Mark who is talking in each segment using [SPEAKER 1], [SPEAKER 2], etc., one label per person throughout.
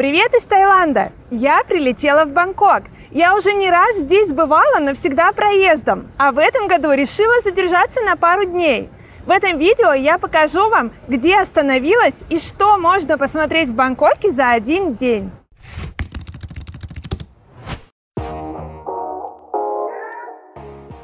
[SPEAKER 1] Привет из Таиланда! Я прилетела в Бангкок. Я уже не раз здесь бывала, но всегда проездом. А в этом году решила задержаться на пару дней. В этом видео я покажу вам, где остановилась и что можно посмотреть в Бангкоке за один день.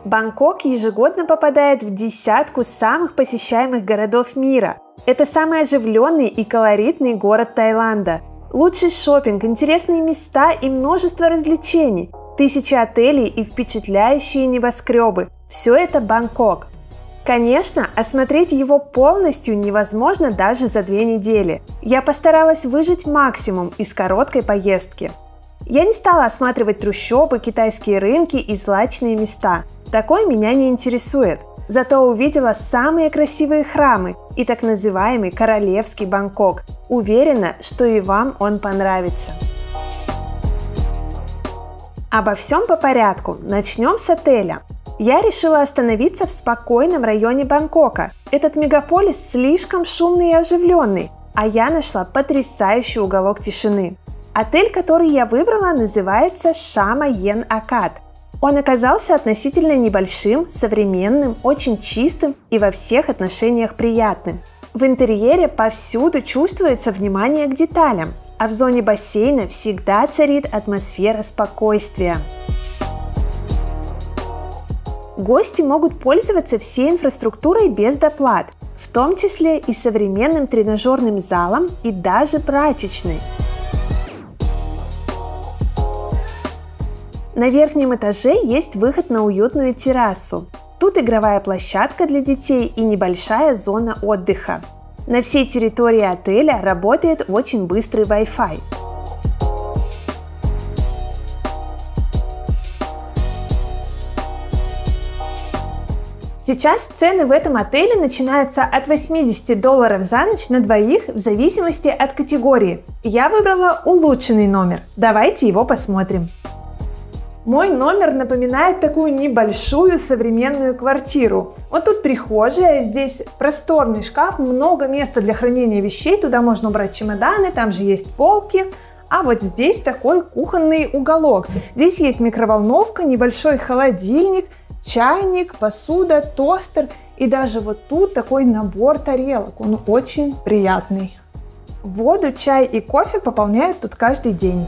[SPEAKER 1] Бангкок ежегодно попадает в десятку самых посещаемых городов мира. Это самый оживленный и колоритный город Таиланда. Лучший шопинг, интересные места и множество развлечений, тысячи отелей и впечатляющие небоскребы. Все это Бангкок. Конечно, осмотреть его полностью невозможно даже за 2 недели. Я постаралась выжать максимум из короткой поездки. Я не стала осматривать трущобы, китайские рынки и злачные места. Такое меня не интересует. Зато увидела самые красивые храмы и так называемый королевский Бангкок. Уверена, что и вам он понравится. Обо всем по порядку. Начнем с отеля. Я решила остановиться в спокойном районе Бангкока. Этот мегаполис слишком шумный и оживленный, а я нашла потрясающий уголок тишины. Отель, который я выбрала, называется Shama Yen Akad. Он оказался относительно небольшим, современным, очень чистым и во всех отношениях приятным. В интерьере повсюду чувствуется внимание к деталям, а в зоне бассейна всегда царит атмосфера спокойствия. Гости могут пользоваться всей инфраструктурой без доплат, в том числе и современным тренажерным залом и даже прачечной. На верхнем этаже есть выход на уютную террасу. Тут игровая площадка для детей и небольшая зона отдыха. На всей территории отеля работает очень быстрый Wi-Fi. Сейчас цены в этом отеле начинаются от $80 за ночь на двоих в зависимости от категории. Я выбрала улучшенный номер. Давайте его посмотрим. Мой номер напоминает такую небольшую современную квартиру. Вот тут прихожая, здесь просторный шкаф, много места для хранения вещей, туда можно убрать чемоданы, там же есть полки. А вот здесь такой кухонный уголок. Здесь есть микроволновка, небольшой холодильник, чайник, посуда, тостер и даже вот тут такой набор тарелок. Он очень приятный. Воду, чай и кофе пополняют тут каждый день.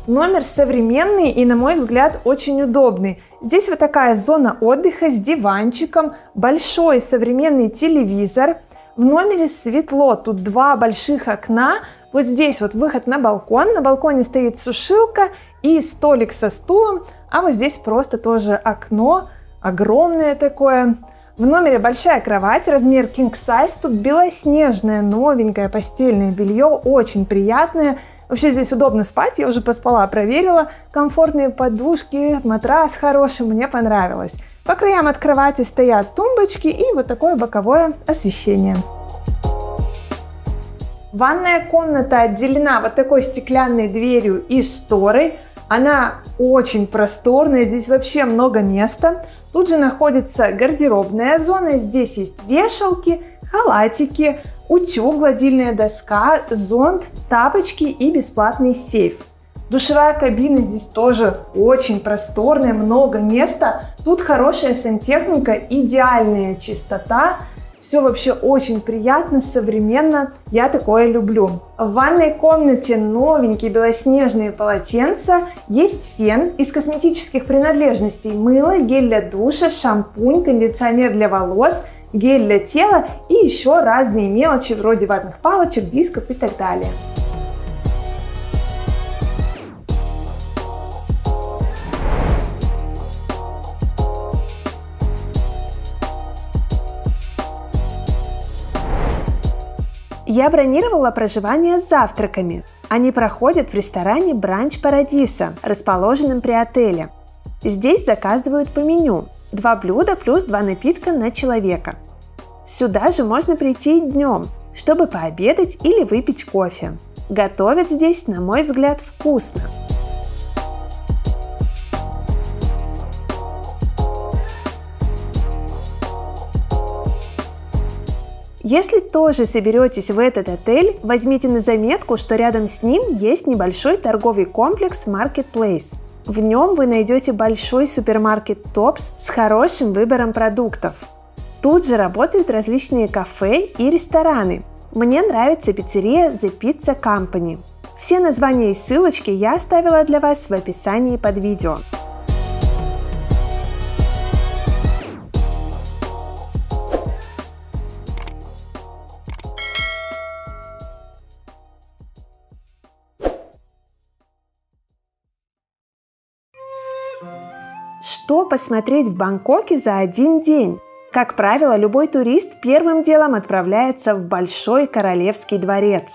[SPEAKER 1] Номер современный и, на мой взгляд, очень удобный. Здесь вот такая зона отдыха с диванчиком, большой современный телевизор. В номере светло, тут 2 больших окна. Вот здесь вот выход на балкон. На балконе стоит сушилка и столик со стулом. А вот здесь просто тоже окно, огромное такое. В номере большая кровать, размер king size. Тут белоснежное, новенькое постельное белье, очень приятное. Вообще здесь удобно спать, я уже поспала, проверила. Комфортные подушки, матрас хороший, мне понравилось. По краям от кровати стоят тумбочки и вот такое боковое освещение. Ванная комната отделена вот такой стеклянной дверью и шторой. Она очень просторная, здесь вообще много места. Тут же находится гардеробная зона, здесь есть вешалки, халатики, утюг, гладильная доска, зонт, тапочки и бесплатный сейф. Душевая кабина здесь тоже очень просторная, много места. Тут хорошая сантехника, идеальная чистота. Все вообще очень приятно, современно. Я такое люблю. В ванной комнате новенькие белоснежные полотенца. Есть фен из косметических принадлежностей: мыло, гель для душа, шампунь, кондиционер для волос, гель для тела и еще разные мелочи вроде ватных палочек, дисков и так далее. Я бронировала проживание с завтраками. Они проходят в ресторане Бранч Парадиса, расположенном при отеле. Здесь заказывают по меню: 2 блюда плюс 2 напитка на человека. Сюда же можно прийти и днем, чтобы пообедать или выпить кофе. Готовят здесь, на мой взгляд, вкусно. Если тоже соберетесь в этот отель, возьмите на заметку, что рядом с ним есть небольшой торговый комплекс Marketplace. В нем вы найдете большой супермаркет Tops с хорошим выбором продуктов. Тут же работают различные кафе и рестораны. Мне нравится пиццерия The Pizza Company. Все названия и ссылочки я оставила для вас в описании под видео. Что посмотреть в Бангкоке за один день? Как правило, любой турист первым делом отправляется в Большой Королевский дворец.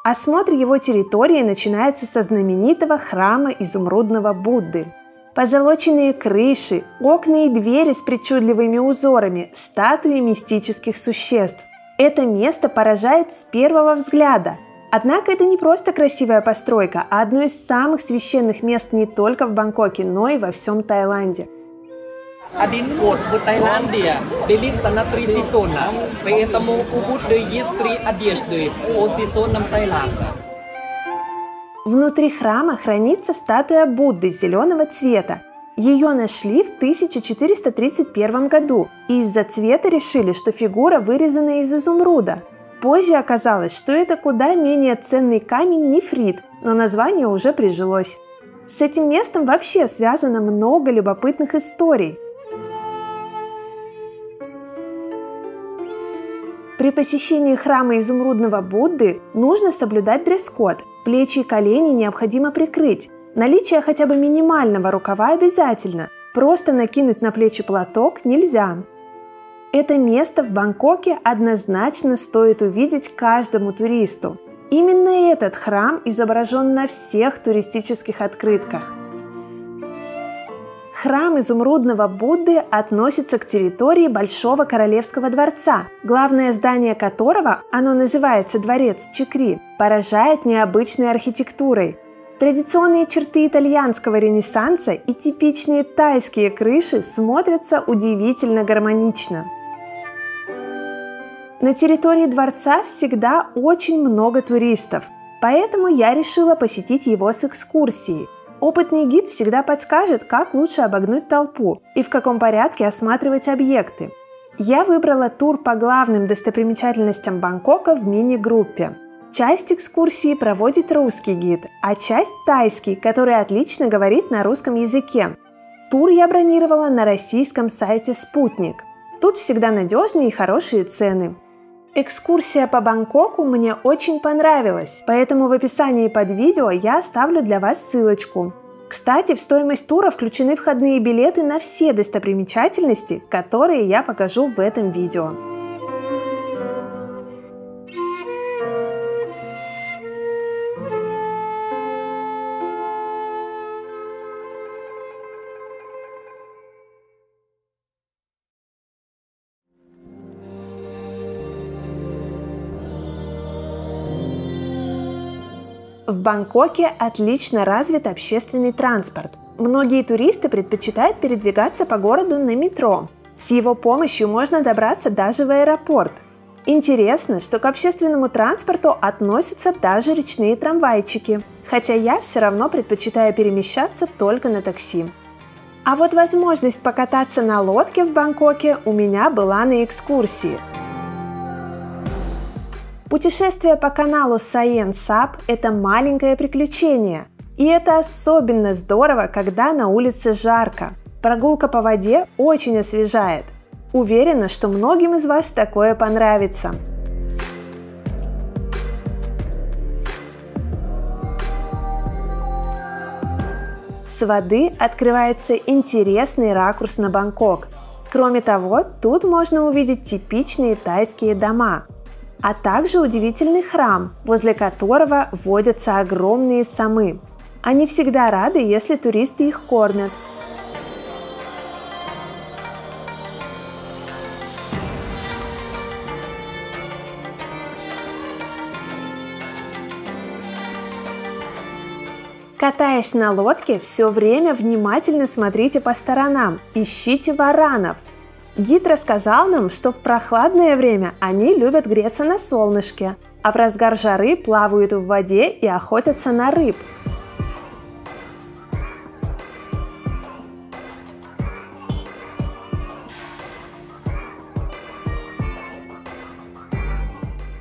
[SPEAKER 1] Осмотр его территории начинается со знаменитого храма изумрудного Будды. Позолоченные крыши, окна и двери с причудливыми узорами, статуи мистических существ. Это место поражает с первого взгляда. Однако это не просто красивая постройка, а одно из самых священных мест не только в Бангкоке, но и во всем Таиланде.
[SPEAKER 2] Один год в Таиланде делит на 3 сезона, поэтому у Будды есть 3 одежды по сезонам Таиланда.
[SPEAKER 1] Внутри храма хранится статуя Будды зеленого цвета. Ее нашли в 1431 году, и из-за цвета решили, что фигура вырезана из изумруда. Позже оказалось, что это куда менее ценный камень нефрит, но название уже прижилось. С этим местом вообще связано много любопытных историй. При посещении храма изумрудного Будды нужно соблюдать дресс-код. Плечи и колени необходимо прикрыть. Наличие хотя бы минимального рукава обязательно. Просто накинуть на плечи платок нельзя. Это место в Бангкоке однозначно стоит увидеть каждому туристу. Именно этот храм изображен на всех туристических открытках. Храм изумрудного Будды относится к территории Большого Королевского дворца, главное здание которого, оно называется Дворец Чикри, поражает необычной архитектурой. Традиционные черты итальянского ренессанса и типичные тайские крыши смотрятся удивительно гармонично. На территории дворца всегда очень много туристов, поэтому я решила посетить его с экскурсией. Опытный гид всегда подскажет, как лучше обогнуть толпу и в каком порядке осматривать объекты. Я выбрала тур по главным достопримечательностям Бангкока в мини-группе. Часть экскурсии проводит русский гид, а часть тайский, который отлично говорит на русском языке. Тур я бронировала на российском сайте «Спутник». Тут всегда надежные и хорошие цены. Экскурсия по Бангкоку мне очень понравилась, поэтому в описании под видео я оставлю для вас ссылочку. Кстати, в стоимость тура включены входные билеты на все достопримечательности, которые я покажу в этом видео. В Бангкоке отлично развит общественный транспорт. Многие туристы предпочитают передвигаться по городу на метро. С его помощью можно добраться даже в аэропорт. Интересно, что к общественному транспорту относятся даже речные трамвайчики, хотя я все равно предпочитаю перемещаться только на такси. А вот возможность покататься на лодке в Бангкоке у меня была на экскурсии. Путешествие по каналу Siam Sap – это маленькое приключение. И это особенно здорово, когда на улице жарко. Прогулка по воде очень освежает. Уверена, что многим из вас такое понравится. С воды открывается интересный ракурс на Бангкок. Кроме того, тут можно увидеть типичные тайские дома, а также удивительный храм, возле которого водятся огромные самы. Они всегда рады, если туристы их кормят. Катаясь на лодке, все время внимательно смотрите по сторонам, ищите варанов. Гид рассказал нам, что в прохладное время они любят греться на солнышке, а в разгар жары плавают в воде и охотятся на рыб.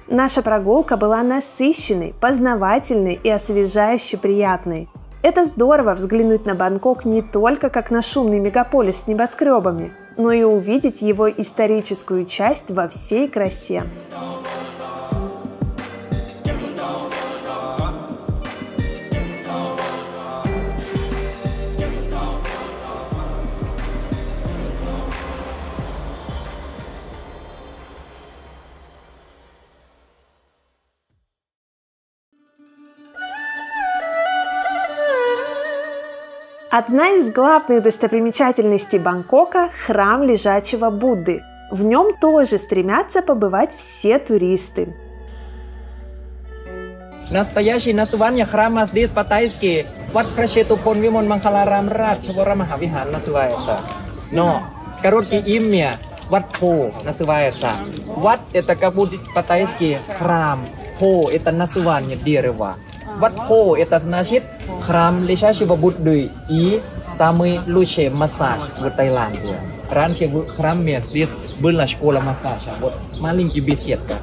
[SPEAKER 1] Наша прогулка была насыщенной, познавательной и освежающе приятной. Это здорово взглянуть на Бангкок не только как на шумный мегаполис с небоскребами, но и увидеть его историческую часть во всей красе. Одна из главных достопримечательностей Бангкока – храм лежачего Будды. В нем тоже стремятся побывать все туристы.
[SPEAKER 2] Настоящее название храма здесь по-тайски Wat Prachetupon Vimon Mangkalaram Ratchawara Mahavihar называется. Но короткое имя Wat Po называется. Wat – это как будет по-тайски храм, Po – это название дерева. Wat Po – это значит храм лежачего Будды и самый лучший массаж в Таиланде. Раньше в храме здесь была школа массажа, вот маленькая беседка.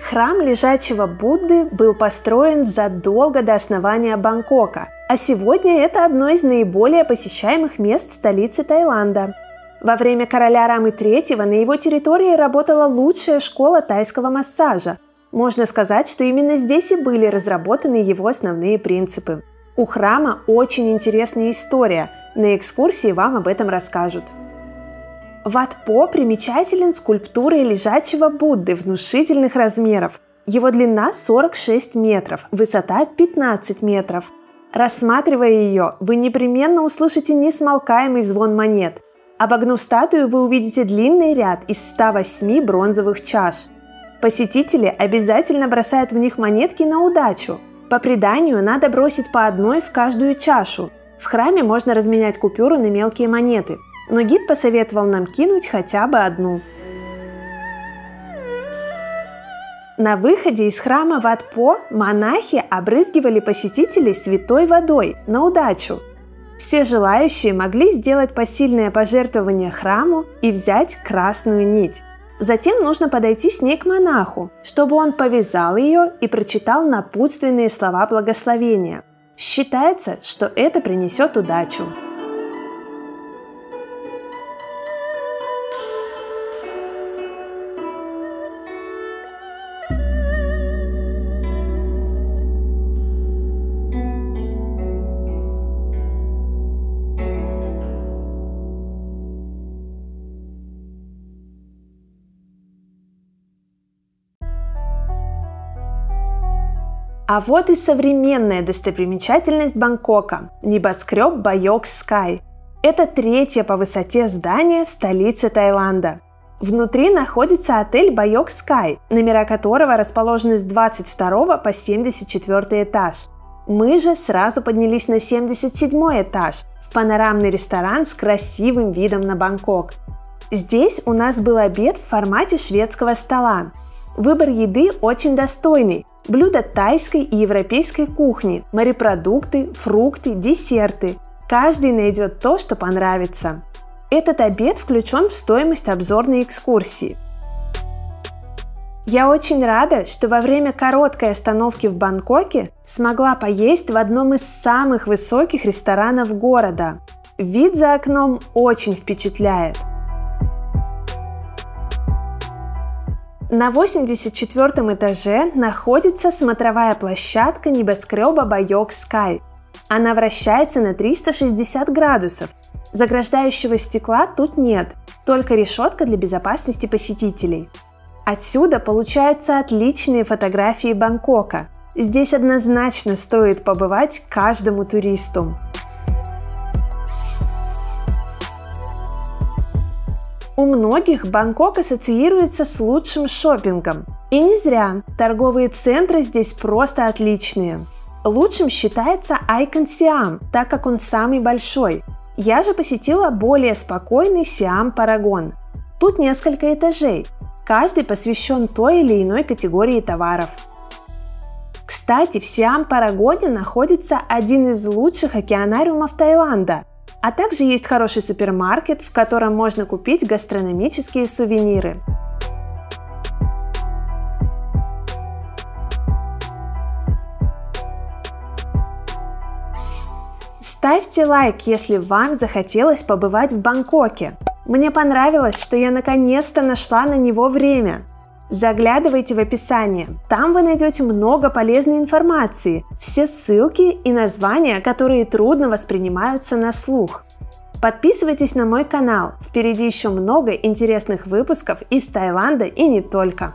[SPEAKER 1] Храм лежачего Будды был построен задолго до основания Бангкока, а сегодня это одно из наиболее посещаемых мест столицы Таиланда. Во время короля Рамы III на его территории работала лучшая школа тайского массажа. Можно сказать, что именно здесь и были разработаны его основные принципы. У храма очень интересная история. На экскурсии вам об этом расскажут. Wat Po примечателен скульптурой лежачего Будды внушительных размеров. Его длина 46 метров, высота 15 метров. Рассматривая ее, вы непременно услышите несмолкаемый звон монет. Обогнув статую, вы увидите длинный ряд из 108 бронзовых чаш. Посетители обязательно бросают в них монетки на удачу. По преданию, надо бросить по одной в каждую чашу. В храме можно разменять купюру на мелкие монеты, но гид посоветовал нам кинуть хотя бы одну. На выходе из храма Wat Po монахи обрызгивали посетителей святой водой на удачу. Все желающие могли сделать посильное пожертвование храму и взять красную нить. Затем нужно подойти с ней к монаху, чтобы он повязал ее и прочитал напутственные слова благословения. Считается, что это принесет удачу. А вот и современная достопримечательность Бангкока – небоскреб Bayok Sky. Это третье по высоте здание в столице Таиланда. Внутри находится отель Bayok Sky, номера которого расположены с 22 по 74 этаж. Мы же сразу поднялись на 77 этаж, в панорамный ресторан с красивым видом на Бангкок. Здесь у нас был обед в формате шведского стола. Выбор еды очень достойный. Блюда тайской и европейской кухни, морепродукты, фрукты, десерты. Каждый найдет то, что понравится. Этот обед включен в стоимость обзорной экскурсии. Я очень рада, что во время короткой остановки в Бангкоке смогла поесть в одном из самых высоких ресторанов города. Вид за окном очень впечатляет. На 84 этаже находится смотровая площадка небоскреба Bayok Sky. Она вращается на 360 градусов. Заграждающего стекла тут нет, только решетка для безопасности посетителей. Отсюда получаются отличные фотографии Бангкока. Здесь однозначно стоит побывать каждому туристу. У многих Бангкок ассоциируется с лучшим шопингом. И не зря, торговые центры здесь просто отличные. Лучшим считается Icon Siam, так как он самый большой. Я же посетила более спокойный Сиам Парагон. Тут несколько этажей, каждый посвящен той или иной категории товаров. Кстати, в Сиам Парагоне находится один из лучших океанариумов Таиланда, а также есть хороший супермаркет, в котором можно купить гастрономические сувениры. Ставьте лайк, если вам захотелось побывать в Бангкоке. Мне понравилось, что я наконец-то нашла на него время. Заглядывайте в описание, там вы найдете много полезной информации, все ссылки и названия, которые трудно воспринимаются на слух. Подписывайтесь на мой канал, впереди еще много интересных выпусков из Таиланда и не только.